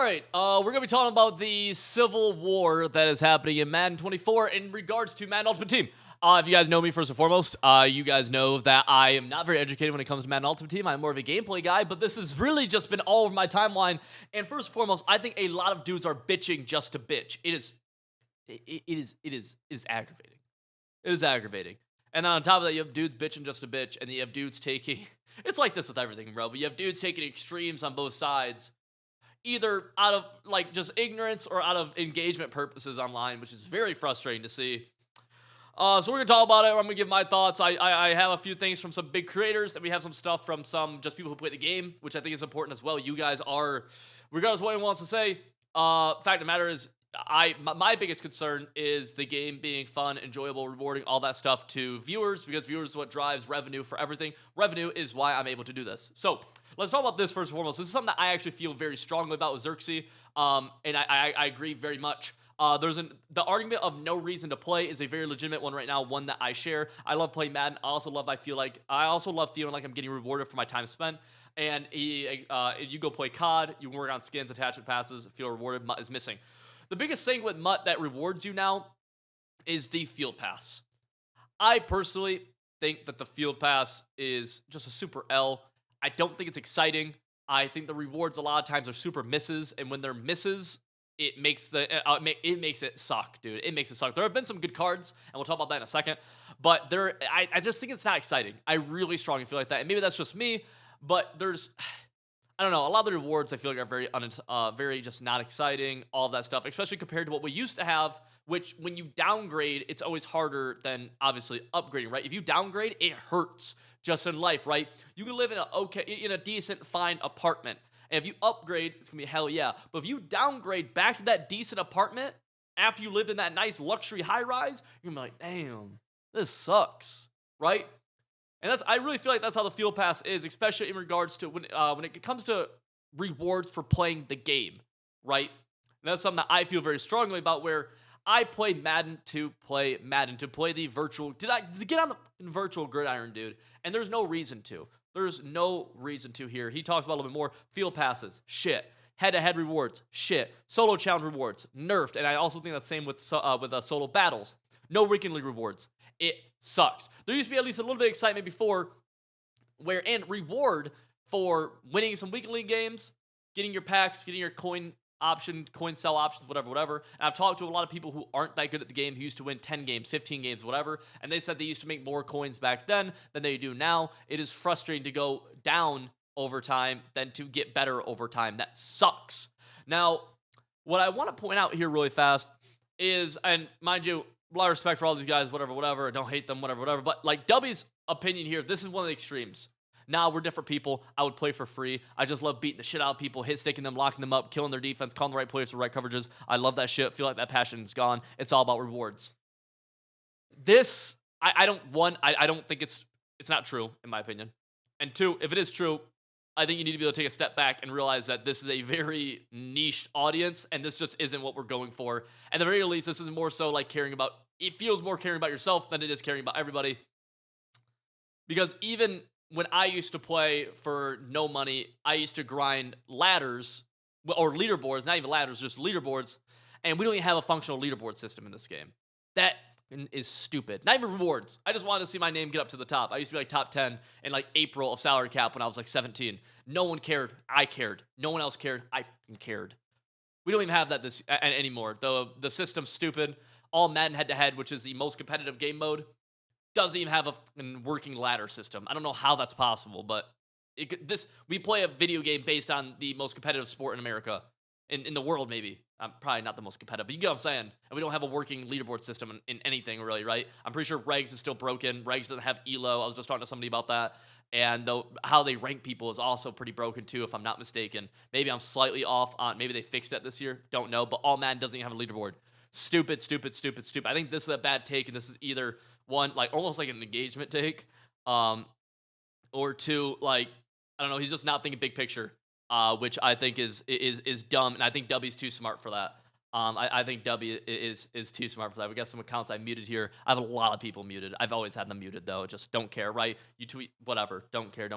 right, we're gonna be talking about the civil war that is happening in Madden 24 in regards to Madden Ultimate Team. If you guys know me, first and foremost, you guys know that I am not very educated when it comes to Madden Ultimate Team. I'm more of a gameplay guy, but this has really just been all over my timeline. And first and foremost, I think a lot of dudes are bitching just to bitch. It is aggravating. It is aggravating. And then on top of that, you have dudes bitching just a bitch, and then you have dudes taking. It's like this with everything, bro. But you have dudes taking extremes on both sides, either out of like just ignorance or out of engagement purposes online, which is very frustrating to see. So we're gonna talk about it. I'm gonna give my thoughts. I have a few things from some big creators, and we have some stuff from some just people who play the game, which I think is important as well. You guys are, regardless of what anyone wants to say. Fact of the matter is, my biggest concern is the game being fun, enjoyable, rewarding, all that stuff to viewers, because viewers is what drives revenue for everything. Revenue is why I'm able to do this. So let's talk about this first and foremost. This is something that I actually feel very strongly about with Xerxes, and I agree very much. The argument of no reason to play is a very legitimate one right now, one that I share. I love playing Madden. I also love feeling like I'm getting rewarded for my time spent. And you go play COD, you work on skins, attachment passes, feel rewarded. Mutt is missing. The biggest thing with Mutt that rewards you now is the field pass. I personally think that the field pass is just a super L. I don't think it's exciting. I think the rewards a lot of times are super misses, and when they're misses, it makes it suck, dude. It makes it suck. There have been some good cards, and we'll talk about that in a second. But I just think it's not exciting. I really strongly feel like that, and maybe that's just me. But I don't know. A lot of the rewards I feel like are very just not exciting. All that stuff, especially compared to what we used to have. Which, when you downgrade, it's always harder than obviously upgrading, right? If you downgrade, it hurts just in life, right? You can live in a decent, fine apartment, and if you upgrade, it's gonna be hell yeah. But if you downgrade back to that decent apartment after you lived in that nice luxury high rise, you're gonna be like, damn, this sucks, right? And I really feel like that's how the field pass is, especially in regards to when it comes to rewards for playing the game, right? And that's something that I feel very strongly about, where I play Madden to play the virtual. To get on the virtual gridiron, dude? And there's no reason to. There's no reason to here. He talks about a little bit more. Field passes, shit. Head-to-head rewards, shit. Solo challenge rewards, nerfed. And I also think that's the same with solo battles. No weekly rewards. It sucks. There used to be at least a little bit of excitement before, where in reward for winning some weekly games, getting your packs, getting your coin sell options, whatever. And I've talked to a lot of people who aren't that good at the game, who used to win 10 games, 15 games, whatever, and they said they used to make more coins back then than they do now. It is frustrating to go down over time than to get better over time. That sucks. Now, what I want to point out here really fast is, and mind you, a lot of respect for all these guys, whatever, don't hate them, whatever, but like W's opinion here, this is one of the extremes. Now, we're different people. I would play for free. I just love beating the shit out of people, sticking them, locking them up, killing their defense, calling the right players for the right coverages. I love that shit. Feel like that passion is gone. It's all about rewards. This, I don't think it's not true, in my opinion. And two, if it is true, I think you need to be able to take a step back and realize that this is a very niche audience, and this just isn't what we're going for. At the very least, this is more so like it feels more caring about yourself than it is caring about everybody. Because even when I used to play for no money, I used to grind ladders, or leaderboards, not even ladders, just leaderboards, and we don't even have a functional leaderboard system in this game. That is stupid. Not even rewards. I just wanted to see my name get up to the top. I used to be like top 10 in like April of salary cap when I was like 17. No one cared. I cared. No one else cared. I cared. We don't even have that anymore. The system's stupid. All Madden head-to-head, which is the most competitive game mode, doesn't even have a working ladder system. I don't know how that's possible, but we play a video game based on the most competitive sport in America, in the world maybe. I'm probably not the most competitive, but you get what I'm saying. And we don't have a working leaderboard system in anything really, right? I'm pretty sure Regs is still broken. Regs doesn't have ELO. I was just talking to somebody about that. And how they rank people is also pretty broken too, if I'm not mistaken. Maybe I'm slightly off on, maybe they fixed it this year. Don't know, but all Madden doesn't even have a leaderboard. Stupid. I think this is a bad take, and this is either one, like almost like an engagement take, or two, like, I don't know, he's just not thinking big picture, which I think is dumb, and I think W's too smart for that. I think W is too smart for that. We got some accounts I muted here. I have a lot of people muted. I've always had them muted though. Just don't care, right? You tweet whatever. Don't care.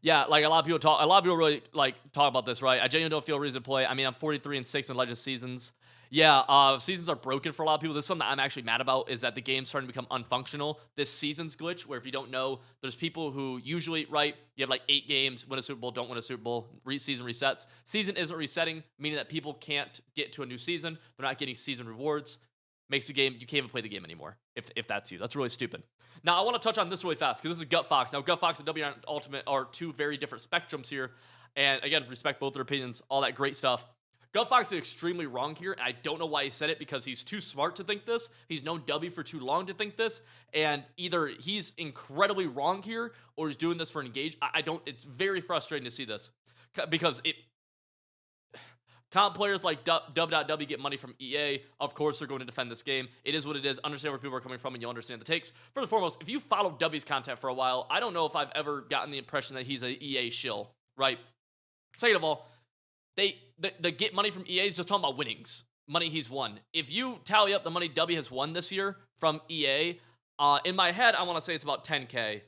Yeah, like a lot of people really like talk about this, right? I genuinely don't feel a reason to play. I mean, I'm 43 and 6 in Legend seasons. Yeah, seasons are broken for a lot of people. This is something that I'm actually mad about is that the game's starting to become unfunctional. This season's glitch, where if you don't know, there's people who usually, right, you have like 8 games, win a Super Bowl, don't win a Super Bowl, season resets. Season isn't resetting, meaning that people can't get to a new season. They're not getting season rewards. Makes the game, you can't even play the game anymore if that's you. That's really stupid. Now, I want to touch on this really fast because this is Gut Fox. Now, Gut Fox and W Ultimate are two very different spectrums here. And again, respect both their opinions, all that great stuff. Gut Fox is extremely wrong here, and I don't know why he said it because he's too smart to think this. He's known W for too long to think this, and either he's incredibly wrong here or he's doing this for engage. I don't. It's very frustrating to see this because it. Comp players like W get money from EA. Of course, they're going to defend this game. It is what it is. Understand where people are coming from, and you'll understand the takes. First and foremost, if you follow W's content for a while, I don't know if I've ever gotten the impression that he's an EA shill, right? Second of all, the get money from EA is just talking about winnings, money he's won. If you tally up the money W has won this year from EA, in my head, I want to say it's about 10K.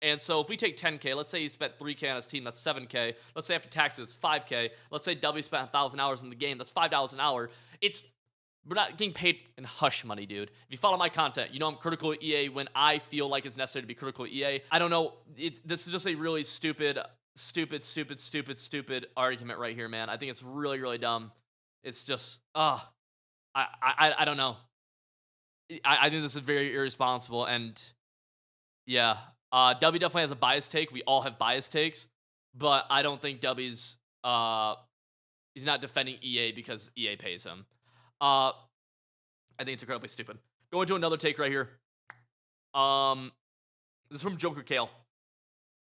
And so if we take 10K, let's say he spent 3K on his team, that's 7K. Let's say after taxes, it's 5K. Let's say W spent 1,000 hours in the game, that's $5 an hour. We're not getting paid in hush money, dude. If you follow my content, you know I'm critical of EA when I feel like it's necessary to be critical of EA. I don't know. This is just a really stupid argument right here, man. I think it's really, really dumb. It's just, I don't know. I think this is very irresponsible, and yeah. W definitely has a biased take. We all have biased takes, but I don't think W's he's not defending EA because EA pays him. I think it's incredibly stupid. Going to another take right here. This is from Joker Kale.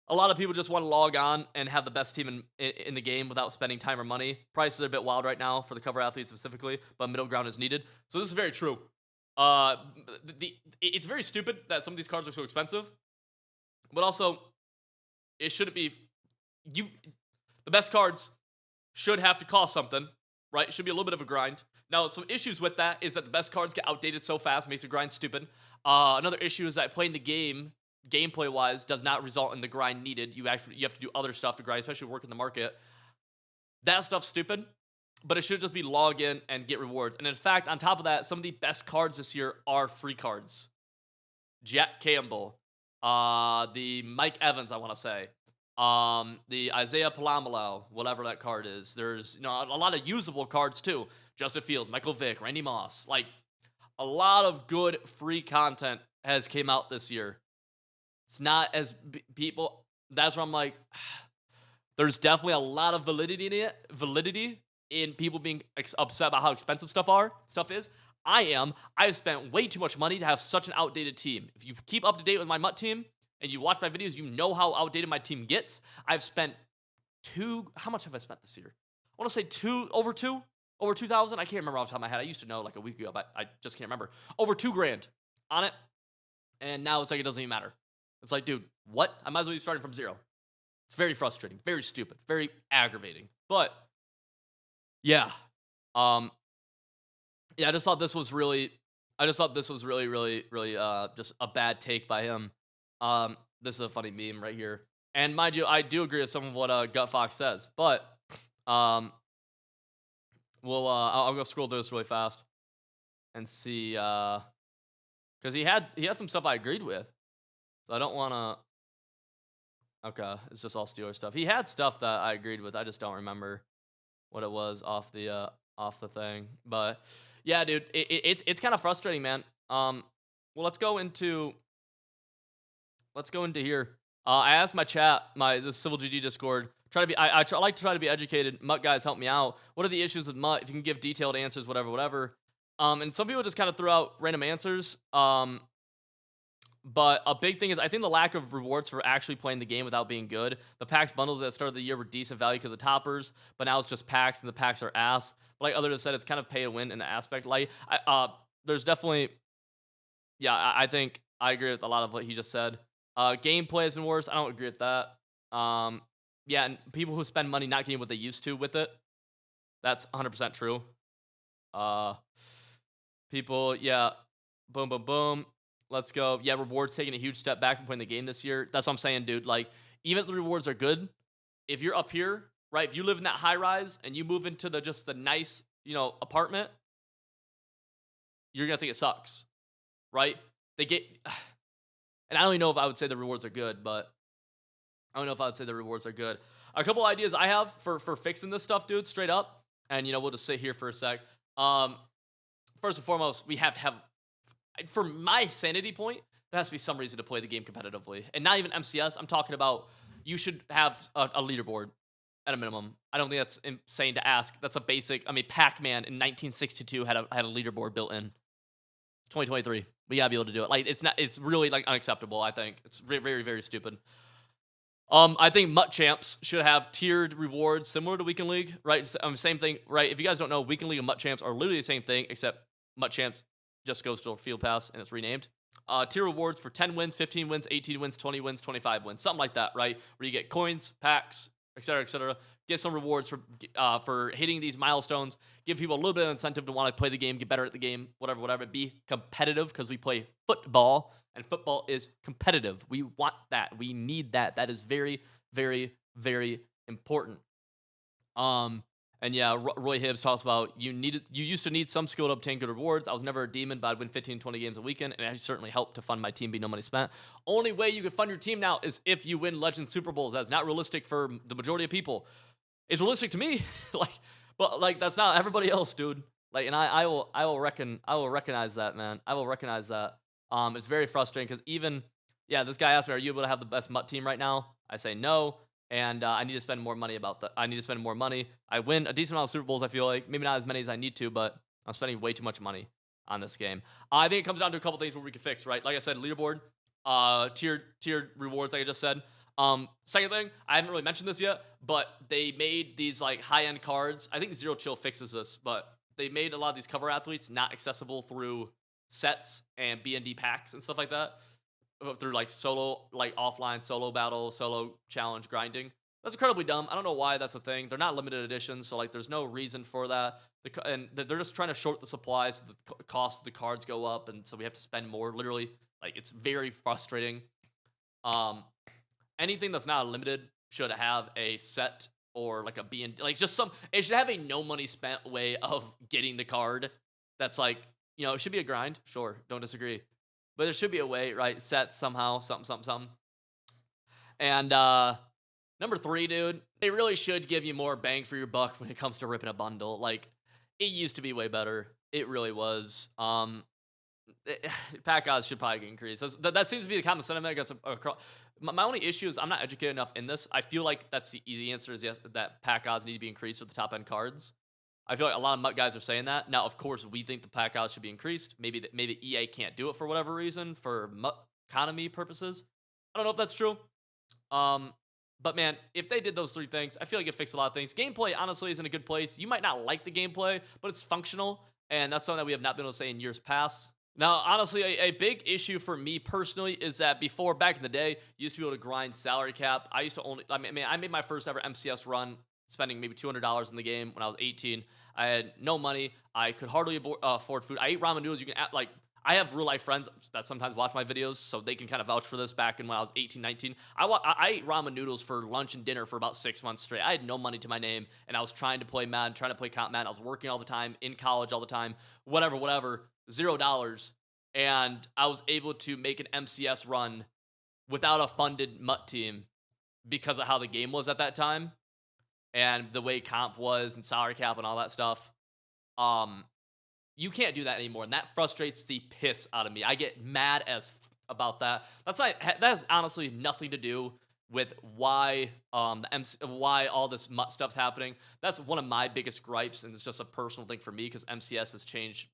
A lot of people just want to log on and have the best team in the game without spending time or money. Prices are a bit wild right now for the cover athletes specifically, but middle ground is needed. So this is very true. It's very stupid that some of these cards are so expensive. But also, it shouldn't be the best cards should have to cost something, right? It should be a little bit of a grind. Now, some issues with that is that the best cards get outdated so fast, makes the grind stupid. Another issue is that playing the game, gameplay-wise, does not result in the grind needed. You have to do other stuff to grind, especially work in the market. That stuff's stupid, but it should just be log in and get rewards. And in fact, on top of that, some of the best cards this year are free cards. Jack Campbell. The Mike Evans, I want to say. The Isaiah Palamalao, whatever that card is. There's, a lot of usable cards too. Justin Fields, Michael Vick, Randy Moss. Like, a lot of good free content has came out this year. It's not as people. That's where I'm like, there's definitely a lot of validity in people being upset about how expensive stuff is. I've spent way too much money to have such an outdated team. If you keep up to date with my MUT team and you watch my videos, you know how outdated my team gets. I've spent how much have I spent this year? I want to say over 2,000. I can't remember off the top of my head. I used to know like a week ago, but I just can't remember. Over $2,000 on it. And now it's like, it doesn't even matter. It's like, dude, what? I might as well be starting from zero. It's very frustrating, very stupid, very aggravating. But yeah. Yeah, I just thought this was really, really, just a bad take by him. This is a funny meme right here. And mind you, I do agree with some of what Gut Fox says, but I'll go scroll through this really fast and see, because he had some stuff I agreed with, so I don't want to. Okay, it's just all Steelers stuff. He had stuff that I agreed with. I just don't remember what it was off the thing, but. Yeah, dude, it's kind of frustrating, man. Well, let's go into here. I asked my chat, this Civil GG Discord. I like to try to be educated. Mutt guys, help me out. What are the issues with Mutt? If you can give detailed answers, whatever. And some people just kind of throw out random answers. But a big thing is I think the lack of rewards for actually playing the game without being good. The packs bundles at the start of the year were decent value because of toppers, but now it's just packs and the packs are ass. But like others have said, it's kind of pay to win in the aspect. Like, there's definitely, yeah, I think I agree with a lot of what he just said. Gameplay has been worse. I don't agree with that. Yeah, and people who spend money not getting what they used to with it. That's 100% true. People, yeah, boom. Let's go. Yeah, rewards taking a huge step back from playing the game this year. That's what I'm saying, dude. Like, even if the rewards are good, if you're up here, right? If you live in that high rise and you move into the nice, apartment, you're gonna think it sucks, right? They get, and I don't even know if I would say the rewards are good, but I don't know if I would say the rewards are good. A couple ideas I have for fixing this stuff, dude, straight up, and we'll just sit here for a sec. Um, First and foremost, we have to have, for my sanity point, there has to be some reason to play the game competitively, and not even MCS. I'm talking about you should have a leaderboard at a minimum. I don't think that's insane to ask. That's a basic. I mean, Pac-Man in 1962 had a leaderboard built in. It's 2023. We gotta be able to do it. Like, it's not. It's really like unacceptable. I think it's very, very, very stupid. I think MUT Champs should have tiered rewards similar to Weekend League, right? Same thing, right? If you guys don't know, Weekend League and MUT Champs are literally the same thing, except MUT Champs just goes to a Field Pass and it's renamed. Tier rewards for 10 wins, 15 wins, 18 wins, 20 wins, 25 wins, something like that, right? Where you get coins, packs, etc., etc. Get some rewards for hitting these milestones. Give people a little bit of incentive to want to play the game, get better at the game, whatever, whatever. Be competitive because we play football. And football is competitive. We want that. We need that. That is very, very, very important. And yeah, Roy Hibbs talks about you used to need some skill to obtain good rewards. I was never a demon, but I'd win 15, 20 games a weekend, and it certainly helped to fund my team. Be no money spent. Only way you can fund your team now is if you win Legends Super Bowls. That's not realistic for the majority of people. It's realistic to me, but that's not everybody else, dude. Like, and I will recognize that, man. I will recognize that. It's very frustrating because this guy asked me, "Are you able to have the best MUT team right now?" I say no, and I need to spend more money I need to spend more money. I win a decent amount of Super Bowls. I feel like maybe not as many as I need to, but I'm spending way too much money on this game. I think it comes down to a couple things where we can fix, right? Like I said, leaderboard, tiered rewards, like I just said. Second thing, I haven't really mentioned this yet, but they made these like high-end cards. I think Zero Chill fixes this, but they made a lot of these cover athletes not accessible through sets and BND packs and stuff like that, through like solo, like offline solo battle, solo challenge grinding. That's incredibly dumb. I don't know why that's a thing. They're not limited editions, so like there's no reason for that. And they're just trying to short the supply, so the cost of the cards go up, and so we have to spend more. Literally, like, it's very frustrating. Anything that's not limited should have a set or like a BND, like just it should have a no money spent way of getting the card. That's like, it should be a grind. Sure, don't disagree. But there should be a way, right? Set somehow, something. And number 3, dude, they really should give you more bang for your buck when it comes to ripping a bundle. Like, it used to be way better. It really was. Pack odds should probably get increased. That seems to be the common sentiment. My only issue is I'm not educated enough in this. I feel like that's the easy answer is yes, that pack odds need to be increased with the top end cards. I feel like a lot of MUT guys are saying that. Now, of course, we think the pack odds should be increased. Maybe EA can't do it for whatever reason, for MUT economy purposes. I don't know if that's true. But man, if they did those 3 things, I feel like it fixed a lot of things. Gameplay, honestly, is in a good place. You might not like the gameplay, but it's functional, and that's something that we have not been able to say in years past. Now, honestly, a big issue for me personally is that back in the day, you used to be able to grind salary cap. I made my first ever MCS run spending maybe $200 in the game when I was 18. I had no money. I could hardly afford food. I ate ramen noodles. I have real life friends that sometimes watch my videos, so they can kind of vouch for this. Back in when I was 18, 19, I ate ramen noodles for lunch and dinner for about 6 months straight. I had no money to my name, and I was trying to play Madden, trying to play Comp Madden. I was working all the time, in college all the time, whatever, $0. And I was able to make an MCS run without a funded MUT team because of how the game was at that time and the way comp was and salary cap and all that stuff. You can't do that anymore, and that frustrates the piss out of me. I get mad about that. That has honestly nothing to do with why why all this MUT stuff's happening. That's one of my biggest gripes, and it's just a personal thing for me because MCS has changed.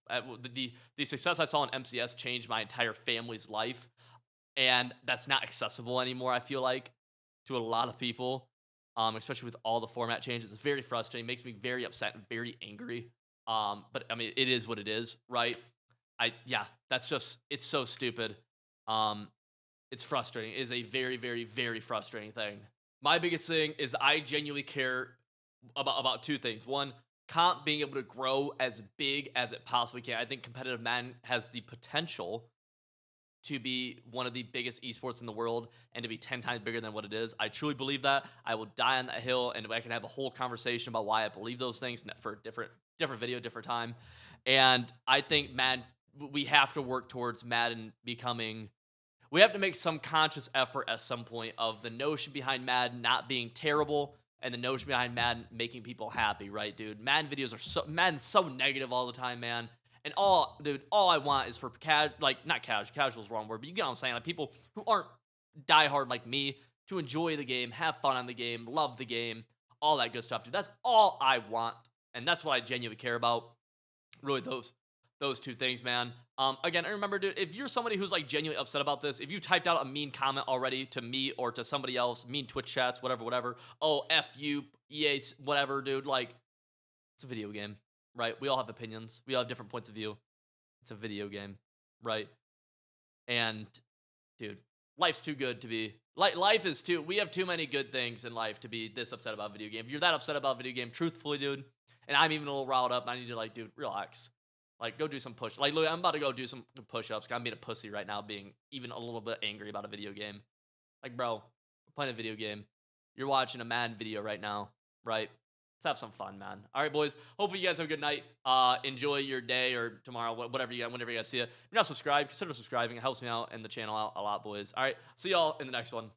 The success I saw in MCS changed my entire family's life, and that's not accessible anymore, I feel like, to a lot of people, especially with all the format changes. It's very frustrating. It makes me very upset and very angry. But I mean, it is what it is, right? That's just, it's so stupid. It's frustrating. It is a very, very, very frustrating thing. My biggest thing is I genuinely care about 2 things. One, comp being able to grow as big as it possibly can. I think competitive Madden has the potential to be one of the biggest esports in the world and to be 10 times bigger than what it is. I truly believe that. I will die on that hill, and I can have a whole conversation about why I believe those things for a different video, different time. And I think Madden, we have to work towards Madden becoming, we have to make some conscious effort at some point of the notion behind Madden not being terrible and the notion behind Madden making people happy, right, dude? Madden videos are Madden's so negative all the time, man. And all I want is for not casual is the wrong word, but you get what I'm saying, like people who aren't diehard like me to enjoy the game, have fun on the game, love the game, all that good stuff, dude. That's all I want, and that's what I genuinely care about. Really, those two things, man. Again, I remember, dude, if you're somebody who's like genuinely upset about this, if you typed out a mean comment already to me or to somebody else, mean Twitch chats, whatever, oh, F you, EA, whatever, dude, like, it's a video game, right? We all have opinions. We all have different points of view. It's a video game, right? And, dude, life's too good to be, life is too, we have too many good things in life to be this upset about video game. If you're that upset about video game, truthfully, dude, and I'm even a little riled up, I need to, like, dude, relax. Like, go do some push. Like, look, I'm about to go do some push-ups. I'm being a pussy right now, being even a little bit angry about a video game. Like, bro, we're playing a video game. You're watching a Madden video right now, right? Let's have some fun, man. All right, boys. Hopefully you guys have a good night. Enjoy your day or tomorrow, whatever whenever you guys see it. If you're not subscribed, consider subscribing. It helps me out and the channel out a lot, boys. All right, see y'all in the next one.